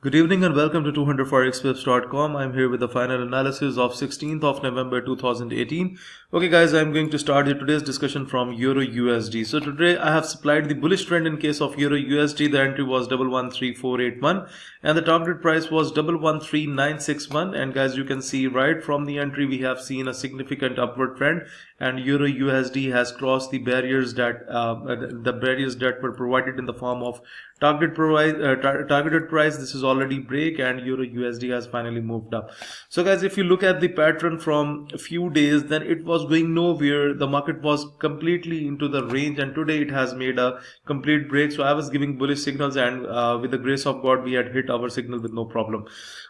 Good evening and welcome to 200forexpips.com. I'm here with the final analysis of 16th of November 2018. Okay guys, I'm going to start today's discussion from EURUSD. So today I have supplied the bullish trend in case of EURUSD. The entry was 113481 and the target price was 113961. And guys, you can see right from the entry we have seen a significant upward trend, and EURUSD has crossed the barriers that were provided in the form of targeted price. This is already break and EURUSD has finally moved up. So guys, if you look at the pattern from a few days, then it was going nowhere. The market was completely into the range, and today it has made a complete break. So I was giving bullish signals, and with the grace of God we had hit our signal with no problem.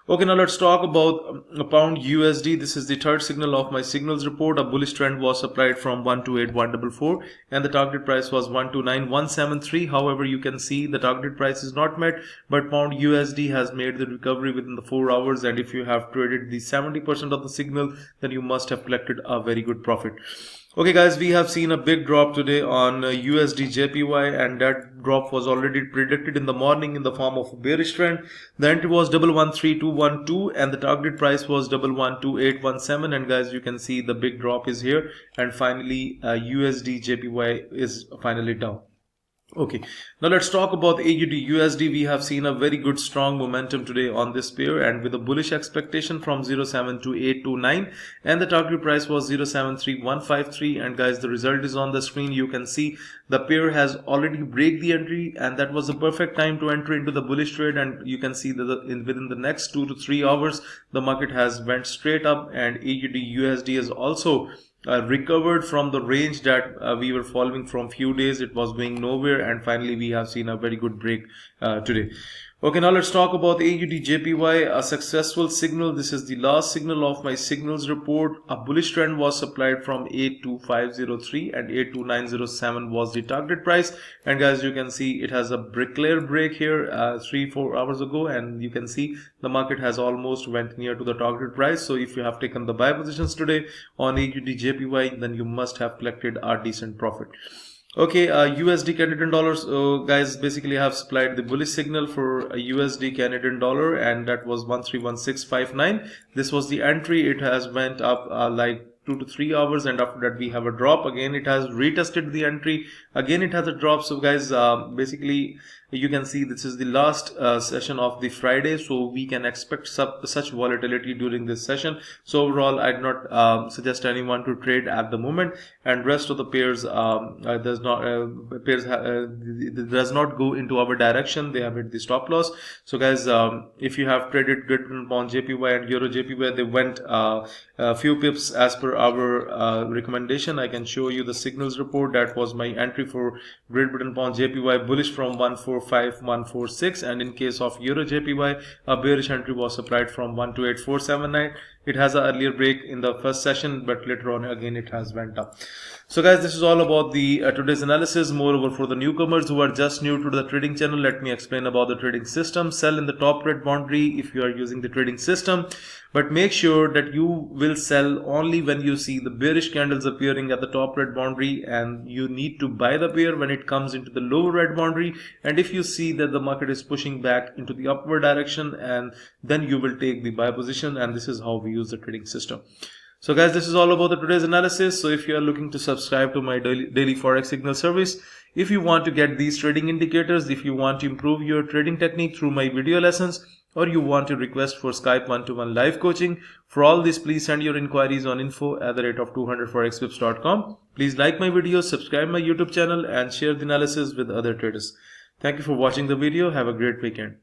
Okay, now let's talk about pound USD. This is the third signal of my signals report. A bullish trend was supplied from 128144 and the target price was 129173. However, you can see the target price is not met, but pound USD has made the recovery within the 4 hours, and if you have traded the 70% of the signal, then you must have collected a very good profit. Okay guys, we have seen a big drop today on USDJPY, and that drop was already predicted in the morning in the form of a bearish trend. The entry was 113212 and the target price was 112817, and guys, you can see the big drop is here, and finally USDJPY is finally down. Okay, now let's talk about AUDUSD. We have seen a very good strong momentum today on this pair, and with a bullish expectation from 072829, and the target price was 073153. And guys, the result is on the screen. You can see the pair has already break the entry, and that was the perfect time to enter into the bullish trade. And you can see that within the next 2 to 3 hours the market has went straight up, and AUDUSD is also recovered from the range that we were following from few days. It was going nowhere, and finally we have seen a very good break today. Okay, now let's talk about AUDJPY, a successful signal. This is the last signal of my signals report. A bullish trend was supplied from 82503 and 82907 was the target price. And guys, you can see it has a clear break here 3-4 hours ago, and you can see the market has almost went near to the target price. So if you have taken the buy positions today on AUDJPY, then you must have collected a decent profit. Okay, USD Canadian dollars, guys, basically I have supplied the bullish signal for a USD Canadian dollar, and that was 131659. This was the entry. It has went up like 2 to 3 hours, and after that we have a drop. Again it has retested the entry, again it has a drop. So guys, basically you can see this is the last session of the Friday, so we can expect such volatility during this session. So overall, I do not suggest anyone to trade at the moment, and rest of the pairs does not go into our direction. They have hit the stop loss. So guys, if you have traded Great Britain pound JPY and Euro JPY, they went a few pips as per our recommendation. I can show you the signals report. That was my entry for Great Britain pound JPY bullish from 145146, and in case of Euro JPY, a bearish entry was supplied from 128479. It has an earlier break in the first session, but later on again it has went up. So guys, this is all about the today's analysis. Moreover, for the newcomers who are just new to the trading channel, let me explain about the trading system. Sell in the top red boundary if you are using the trading system, but make sure that you will sell only when you see the bearish candles appearing at the top red boundary, and you need to buy the pair when it comes into the lower red boundary, and if you see that the market is pushing back into the upward direction, and then you will take the buy position. And this is how we use the trading system. So guys, this is all about the today's analysis. So if you are looking to subscribe to my daily forex signal service, if you want to get these trading indicators, if you want to improve your trading technique through my video lessons, or you want to request for Skype 1-to-1 live coaching, for all this please send your inquiries on info@200forexpips.com. Please like my videos, subscribe my YouTube channel, and share the analysis with other traders. Thank you for watching the video. Have a great weekend.